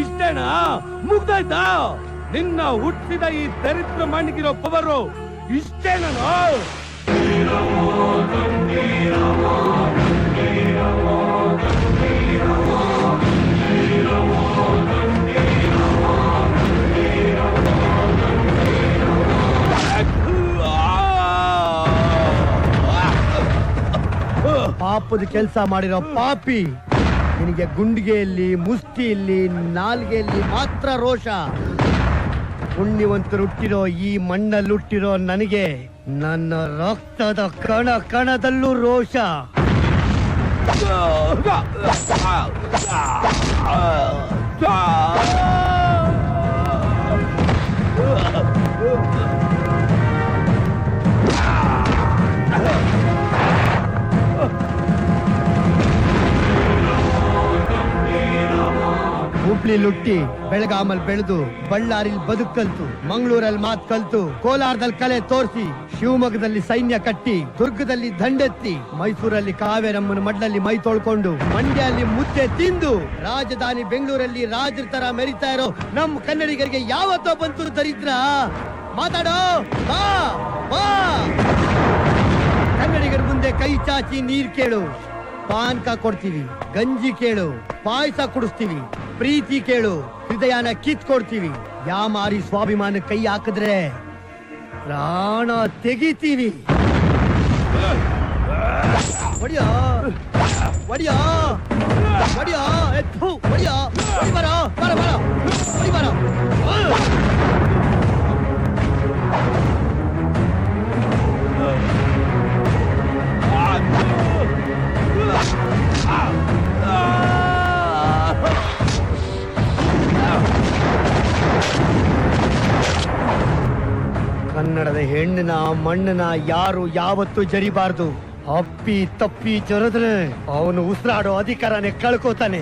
ಇಷ್ಟೇನಾ? ಮುಗ್ದಾಯ್ತಾ? ನಿನ್ನ ಹುಟ್ಟಿದ ಈ ದರಿದ್ರ ಮಣ್ಣಿಗಿರೋ ಪವರು ಇಷ್ಟೇನೋ? ಪಾಪದ ಕೆಲಸ ಮಾಡಿರೋ ಪಾಪಿ, ನಿನಗೆ ಗುಂಡಿಗೆಯಲ್ಲಿ, ಮುಷ್ಟಿಯಲ್ಲಿ, ನಾಲ್ಗೆಯಲ್ಲಿ ಮಾತ್ರ ರೋಷ. ಪುಣ್ಯವಂತರು ಹುಟ್ಟಿರೋ ಈ ಮಣ್ಣಲ್ಲಿ ಹುಟ್ಟಿರೋ ನನಗೆ ನನ್ನ ರಕ್ತದ ಕಣ ಕಣದಲ್ಲೂ ರೋಷ. ಹುಬ್ಳಿಲಿ ಹುಟ್ಟಿ ಬೆಳಗಾಮಲ್ಲಿ ಬೆಳೆದು ಬಳ್ಳಾರಿಲಿ ಬದುಕು ಕಲ್ತು, ಮಂಗಳೂರಲ್ಲಿ ಮಾತು ಕಲ್ತು, ಕೋಲಾರದಲ್ಲಿ ಕಲೆ ತೋರಿಸಿ, ಶಿವಮೊಗ್ಗದಲ್ಲಿ ಸೈನ್ಯ ಕಟ್ಟಿ, ದುರ್ಗದಲ್ಲಿ ದಂಡೆತ್ತಿ, ಮೈಸೂರಲ್ಲಿ ಕಾವೇರಮ್ಮನ ಮಡ್ಲಲ್ಲಿ ಮೈ ತೊಳ್ಕೊಂಡು, ಮಂಡ್ಯಲ್ಲಿ ಮುದ್ದೆ ತಿಂದು, ರಾಜಧಾನಿ ಬೆಂಗಳೂರಲ್ಲಿ ರಾಜರ ತರ ಮೆರಿತಾ ಇರೋ ನಮ್ ಕನ್ನಡಿಗರಿಗೆ ಯಾವತ್ತೋ ಬಂತು ದರಿದ್ರ? ಮಾತಾಡೋ, ಬಾ ಬಾ. ಕನ್ನಡಿಗರ ಮುಂದೆ ಕೈ ಚಾಚಿ ನೀರ್ ಕೇಳು, ಪಾನ್ಕ ಕೊಡ್ತೀವಿ. ಗಂಜಿ ಕೇಳು, ಪಾಯಸ ಕುಡಿಸ್ತೀವಿ. ಪ್ರೀತಿ ಕೇಳು, ಹೃದಯನ ಕಿತ್ಕೊಡ್ತೀವಿ. ಯಾಮಾರಿ ಸ್ವಾಭಿಮಾನ ಕೈ ಹಾಕಿದ್ರೆ ಪ್ರಾಣ ತೆಗಿತೀವಿ. ಒಡಿಯೋ ಒಡಿಯೋ ಒಡಿಯೋ ಎತ್ತು ಒಡಿಯೋ ಒಡಿ ಬರ ಬರ ಬರ ಒಡಿ ಬರ. ಕನ್ನಡದ ಹೆಣ್ಣನ ಮಣ್ಣನ ಯಾರು ಯಾವತ್ತೂ ಜರಿಬಾರ್ದು. ಅಪ್ಪಿ ತಪ್ಪಿ ಜರಿದ್ರೆ ಅವನು ಉಸಿರಾಡೋ ಅಧಿಕಾರನೇ ಕಳ್ಕೋತಾನೆ.